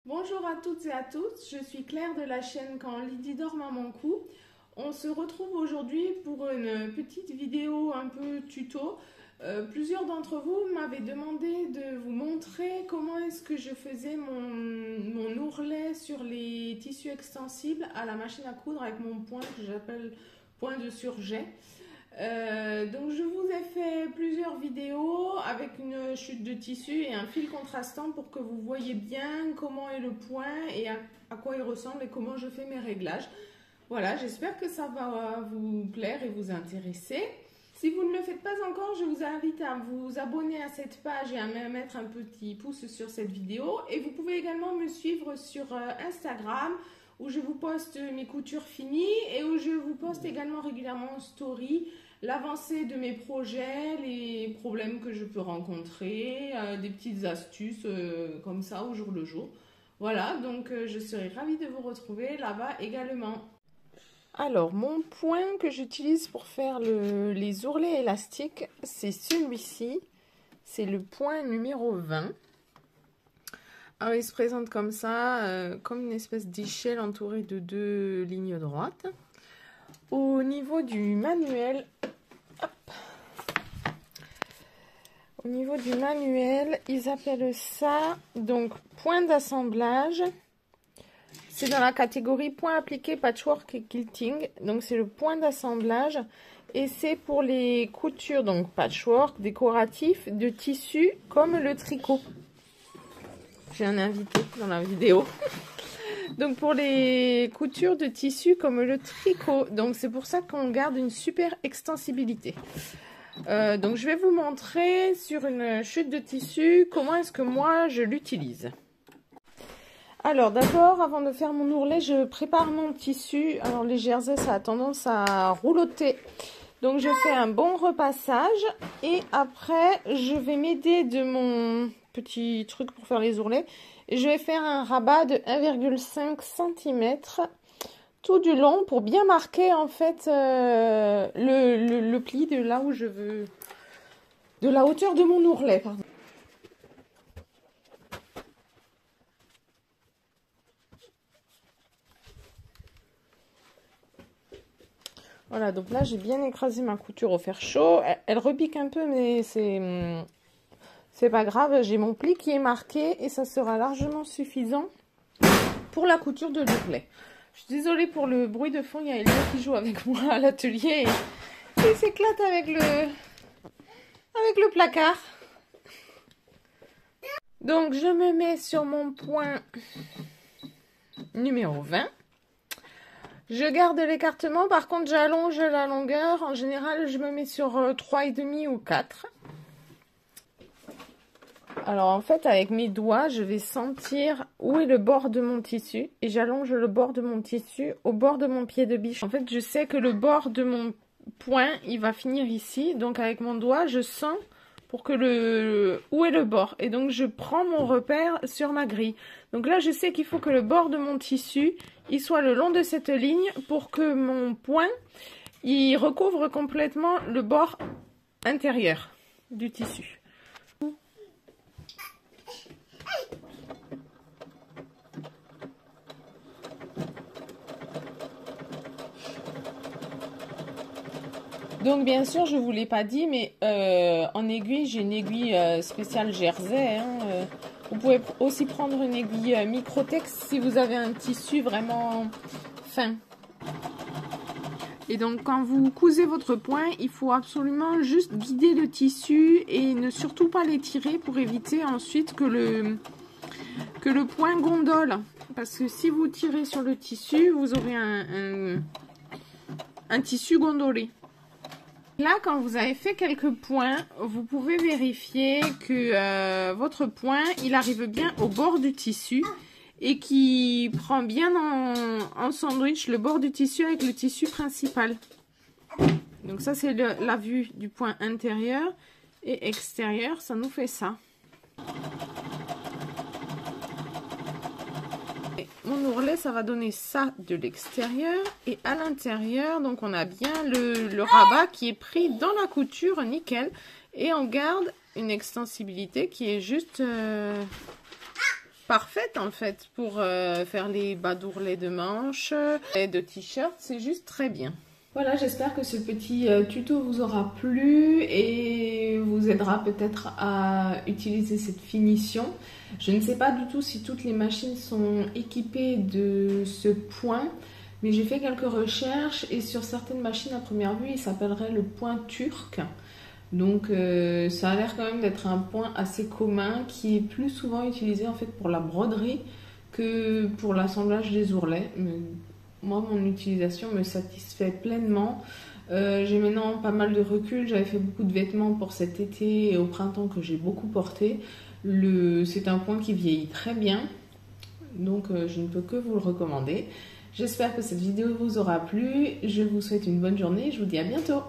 Bonjour à toutes et à tous, je suis Claire de la chaîne Quand Lydie dort Maman Cou. On se retrouve aujourd'hui pour une petite vidéo un peu tuto. Plusieurs d'entre vous m'avaient demandé de vous montrer comment est-ce que je faisais mon ourlet sur les tissus extensibles à la machine à coudre avec mon point que j'appelle point de surjet. Donc je vous ai fait plusieurs vidéos avec une chute de tissu et un fil contrastant pour que vous voyez bien comment est le point et à quoi il ressemble et comment je fais mes réglages. Voilà, j'espère que ça va vous plaire et vous intéresser. Si vous ne le faites pas encore, je vous invite à vous abonner à cette page et à me mettre un petit pouce sur cette vidéo. Et vous pouvez également me suivre sur Instagram où je vous poste mes coutures finies et où je vous poste également régulièrement en story l'avancée de mes projets, les problèmes que je peux rencontrer, des petites astuces comme ça au jour le jour. Voilà, donc je serai ravie de vous retrouver là-bas également. Alors, mon point que j'utilise pour faire les ourlets élastiques, c'est celui-ci. C'est le point numéro 20. Alors, il se présente comme ça, comme une espèce d'échelle entourée de deux lignes droites. Au niveau du manuel, ils appellent ça donc point d'assemblage. C'est dans la catégorie point appliqué, patchwork et quilting. Donc c'est le point d'assemblage et c'est pour les coutures donc patchwork, décoratif, de tissu comme le tricot. J'ai un invité dans la vidéo. Donc pour les coutures de tissu comme le tricot. Donc c'est pour ça qu'on garde une super extensibilité. Donc je vais vous montrer sur une chute de tissu comment est-ce que moi je l'utilise. Alors d'abord, avant de faire mon ourlet, je prépare mon tissu. Alors les jerseys, ça a tendance à roulotter. Donc je fais un bon repassage et après je vais m'aider de mon petit truc pour faire les ourlets. Et je vais faire un rabat de 1,5 cm tout du long pour bien marquer en fait le pli de là où je veux, de la hauteur de mon ourlet, pardon. Voilà, donc là j'ai bien écrasé ma couture au fer chaud. Elle repique un peu, mais c'est pas grave. J'ai mon pli qui est marqué et ça sera largement suffisant pour la couture de l'ourlet. Je suis désolée pour le bruit de fond, il y a Elia qui joue avec moi à l'atelier et il s'éclate avec le placard. Donc je me mets sur mon point numéro 20. Je garde l'écartement, par contre j'allonge la longueur. En général je me mets sur 3,5 ou 4. Alors en fait avec mes doigts je vais sentir où est le bord de mon tissu et j'allonge le bord de mon tissu au bord de mon pied de biche. En fait je sais que le bord de mon point il va finir ici, donc avec mon doigt je sens pour que où est le bord et donc je prends mon repère sur ma grille. Donc là je sais qu'il faut que le bord de mon tissu il soit le long de cette ligne pour que mon point il recouvre complètement le bord intérieur du tissu. Donc bien sûr, je ne vous l'ai pas dit, mais en aiguille, j'ai une aiguille spéciale jersey. Vous pouvez aussi prendre une aiguille Microtex si vous avez un tissu vraiment fin. Et donc quand vous cousez votre point, il faut absolument juste guider le tissu et ne surtout pas l'étirer pour éviter ensuite que le point gondole. Parce que si vous tirez sur le tissu, vous aurez un tissu gondolé. Là, quand vous avez fait quelques points, vous pouvez vérifier que votre point, il arrive bien au bord du tissu et qui prend bien en sandwich le bord du tissu avec le tissu principal. Donc ça, c'est la vue du point intérieur et extérieur, ça nous fait ça. Mon ourlet, ça va donner ça de l'extérieur et à l'intérieur, donc on a bien le rabat qui est pris dans la couture, nickel, et on garde une extensibilité qui est juste parfaite en fait pour faire les bas d'ourlet de manches et de t-shirt, c'est juste très bien. Voilà, j'espère que ce petit tuto vous aura plu et vous aidera peut-être à utiliser cette finition. Je ne sais pas du tout si toutes les machines sont équipées de ce point, mais j'ai fait quelques recherches et sur certaines machines à première vue, il s'appellerait le point turc. Donc ça a l'air quand même d'être un point assez commun qui est plus souvent utilisé en fait pour la broderie que pour l'assemblage des ourlets. Mais moi, mon utilisation me satisfait pleinement. J'ai maintenant pas mal de recul. J'avais fait beaucoup de vêtements pour cet été et au printemps que j'ai beaucoup porté. C'est un point qui vieillit très bien. Donc je ne peux que vous le recommander. J'espère que cette vidéo vous aura plu. Je vous souhaite une bonne journée. Je vous dis à bientôt.